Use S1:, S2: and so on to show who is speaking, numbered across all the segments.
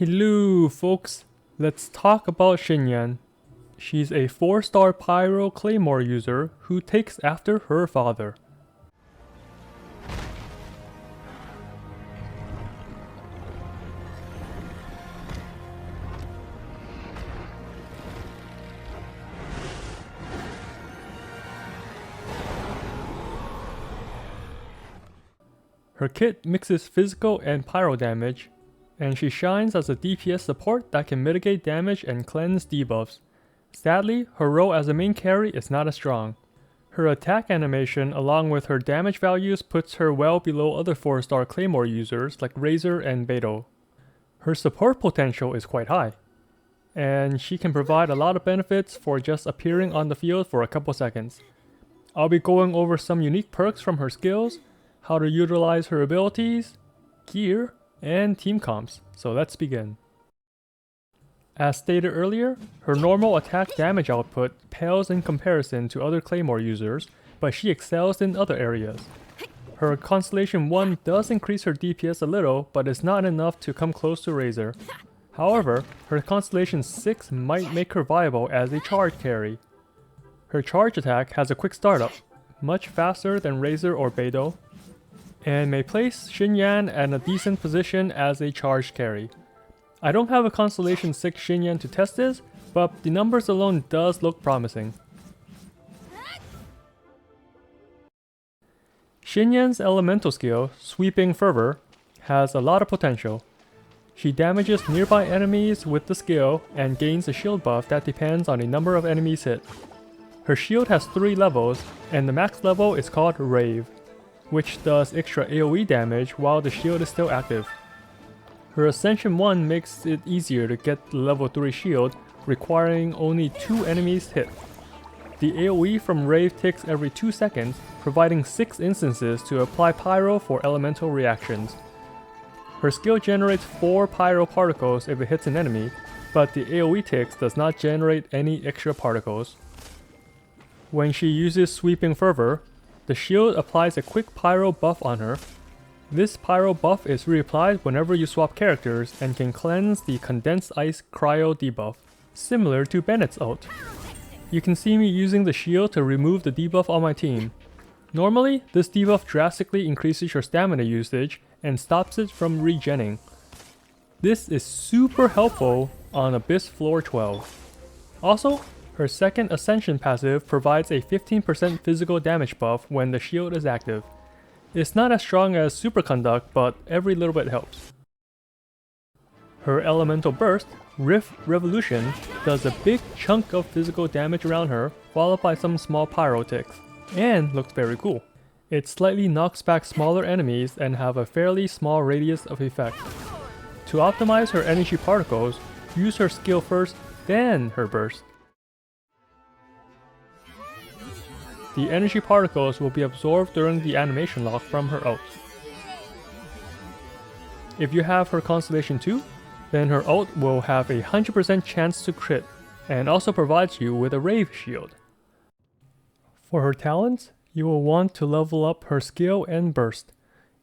S1: Hello folks, let's talk about Xinyan. She's a 4-star Pyro Claymore user who takes after her father. Her kit mixes physical and pyro damage, and she shines as a DPS support that can mitigate damage and cleanse debuffs. Sadly, her role as a main carry is not as strong. Her attack animation along with her damage values puts her well below other 4-star Claymore users like Razor and Beidou. Her support potential is quite high, and she can provide a lot of benefits for just appearing on the field for a couple seconds. I'll be going over some unique perks from her skills, how to utilize her abilities, gear, and team comps, so let's begin. As stated earlier, her normal attack damage output pales in comparison to other Claymore users, but she excels in other areas. Her Constellation 1 does increase her DPS a little, but it's not enough to come close to Razor. However, her Constellation 6 might make her viable as a charge carry. Her charge attack has a quick startup, much faster than Razor or Beidou, and may place Xinyan at a decent position as a charge carry. I don't have a Constellation 6 Xinyan to test this, but the numbers alone does look promising. Xinyan's elemental skill, Sweeping Fervor, has a lot of potential. She damages nearby enemies with the skill and gains a shield buff that depends on the number of enemies hit. Her shield has 3 levels, and the max level is called Rave, which does extra AoE damage while the shield is still active. Her Ascension 1 makes it easier to get the level 3 shield, requiring only 2 enemies hit. The AoE from Rave ticks every 2 seconds, providing 6 instances to apply Pyro for elemental reactions. Her skill generates 4 Pyro particles if it hits an enemy, but the AoE ticks does not generate any extra particles. When she uses Sweeping Fervor, the shield applies a quick Pyro buff on her. This Pyro buff is reapplied whenever you swap characters and can cleanse the Condensed Ice Cryo debuff, similar to Bennett's ult. You can see me using the shield to remove the debuff on my team. Normally, this debuff drastically increases your stamina usage and stops it from regenning. This is super helpful on Abyss Floor 12. Also, her second Ascension passive provides a 15% physical damage buff when the shield is active. It's not as strong as Superconduct, but every little bit helps. Her elemental burst, Riff Revolution, does a big chunk of physical damage around her, followed by some small pyro ticks, and looks very cool. It slightly knocks back smaller enemies and have a fairly small radius of effect. To optimize her energy particles, use her skill first, then her burst. The energy particles will be absorbed during the animation lock from her ult. If you have her Constellation 2, then her ult will have a 100% chance to crit, and also provides you with a Rave shield. For her talents, you will want to level up her skill and burst.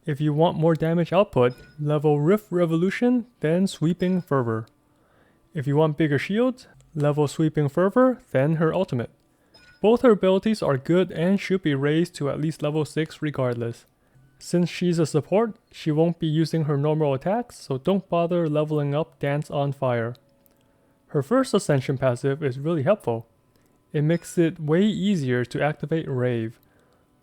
S1: If you want more damage output, level Riff Revolution, then Sweeping Fervor. If you want bigger shields, level Sweeping Fervor, then her ultimate. Both her abilities are good and should be raised to at least level 6 regardless. Since she's a support, she won't be using her normal attacks, so don't bother leveling up Dance on Fire. Her first Ascension passive is really helpful. It makes it way easier to activate Rave.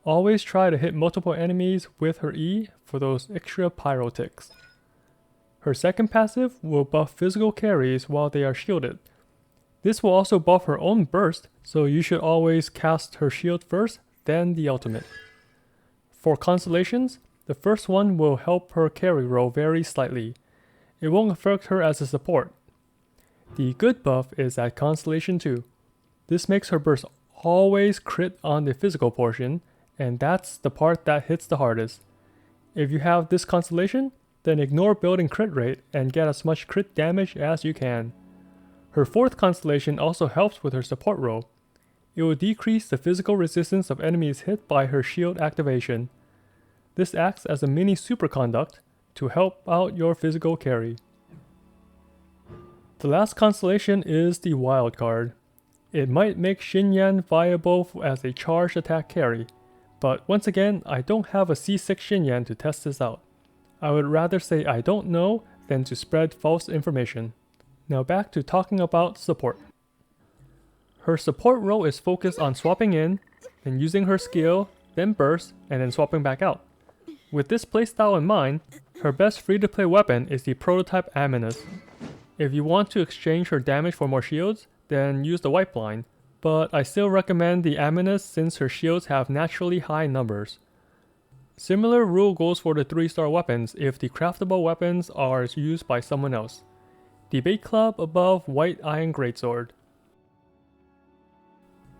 S1: Always try to hit multiple enemies with her E for those extra pyro ticks. Her second passive will buff physical carries while they are shielded. This will also buff her own burst, so you should always cast her shield first, then the ultimate. For Constellations, the first one will help her carry roll very slightly. It won't affect her as a support. The good buff is at Constellation 2. This makes her burst always crit on the physical portion, and that's the part that hits the hardest. If you have this Constellation, then ignore building crit rate and get as much crit damage as you can. Her fourth Constellation also helps with her support role. It will decrease the physical resistance of enemies hit by her shield activation. This acts as a mini superconduct to help out your physical carry. The last constellation is the wild card. It might make Xinyan viable as a charged attack carry, but once again, I don't have a C6 Xinyan to test this out. I would rather say I don't know than to spread false information. Now back to talking about support. Her support role is focused on swapping in, then using her skill, then burst, and then swapping back out. With this playstyle in mind, her best free-to-play weapon is the prototype Aminus. If you want to exchange her damage for more shields, then use the White Blind, but I still recommend the Aminus since her shields have naturally high numbers. Similar rule goes for the 3-star weapons if the craftable weapons are used by someone else. Debate Club above White Iron Greatsword.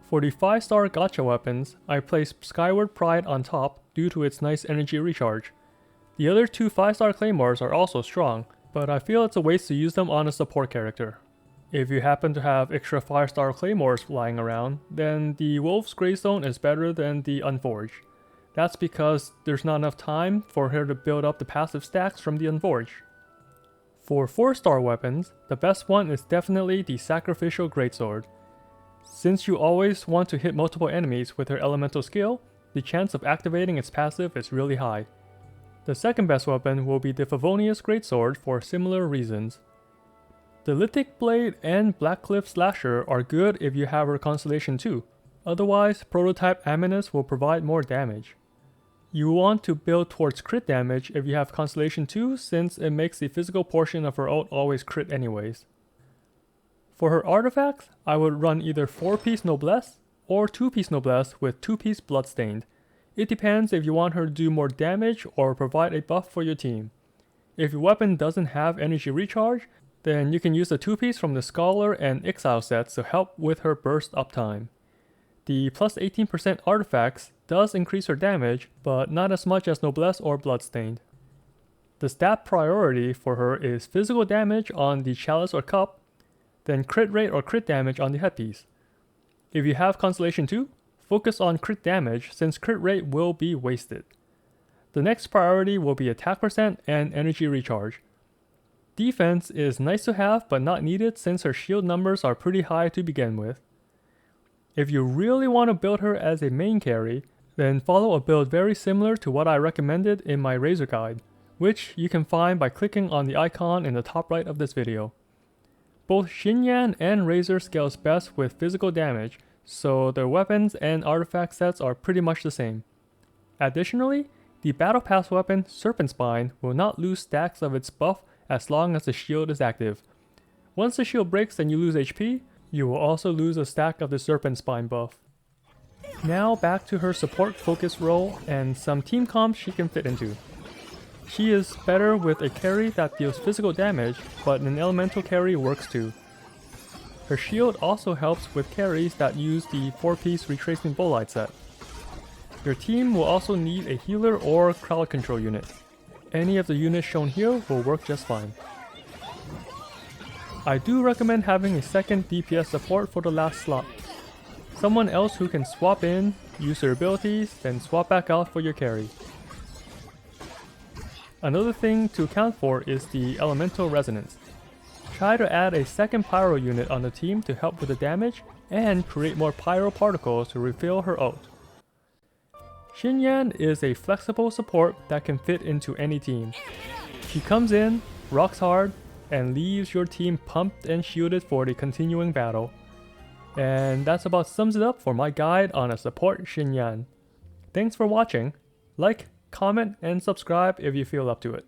S1: For the 5-star gacha weapons, I place Skyward Pride on top due to its nice energy recharge. The other 2 5-star claymores are also strong, but I feel it's a waste to use them on a support character. If you happen to have extra 5-star claymores lying around, then the Wolf's Greystone is better than the Unforged. That's because there's not enough time for her to build up the passive stacks from the Unforged. For 4-star weapons, the best one is definitely the Sacrificial Greatsword. Since you always want to hit multiple enemies with her elemental skill, the chance of activating its passive is really high. The second best weapon will be the Favonius Greatsword for similar reasons. The Lithic Blade and Blackcliff Slasher are good if you have her Constellation 2, otherwise prototype Aminus will provide more damage. You want to build towards crit damage if you have Constellation 2 since it makes the physical portion of her ult always crit anyways. For her artifacts, I would run either 4-piece Noblesse or 2-piece Noblesse with 2-piece Bloodstained. It depends if you want her to do more damage or provide a buff for your team. If your weapon doesn't have energy recharge, then you can use the 2-piece from the Scholar and Exile sets to help with her burst uptime. The plus 18% artifacts does increase her damage, but not as much as Noblesse or Bloodstained. The stat priority for her is physical damage on the Chalice or Cup, then crit rate or crit damage on the headpiece. If you have Constellation 2, focus on crit damage since crit rate will be wasted. The next priority will be attack percent and energy recharge. Defense is nice to have but not needed since her shield numbers are pretty high to begin with. If you really want to build her as a main carry, then follow a build very similar to what I recommended in my Razor guide, which you can find by clicking on the icon in the top right of this video. Both Xinyan and Razor scales best with physical damage, so their weapons and artifact sets are pretty much the same. Additionally, the Battle Pass weapon Serpent Spine will not lose stacks of its buff as long as the shield is active. Once the shield breaks and you lose HP, you will also lose a stack of the Serpent Spine buff. Now back to her support focus role and some team comps she can fit into. She is better with a carry that deals physical damage, but an elemental carry works too. Her shield also helps with carries that use the 4-piece Retracing Bolide set. Your team will also need a healer or crowd control unit. Any of the units shown here will work just fine. I do recommend having a second DPS support for the last slot. Someone else who can swap in, use their abilities, then swap back out for your carry. Another thing to account for is the elemental resonance. Try to add a second pyro unit on the team to help with the damage and create more pyro particles to refill her ult. Xinyan is a flexible support that can fit into any team. She comes in, rocks hard, and leaves your team pumped and shielded for the continuing battle. And that's about sums it up for my guide on a support Xinyan. Thanks for watching. Like, comment, and subscribe if you feel up to it.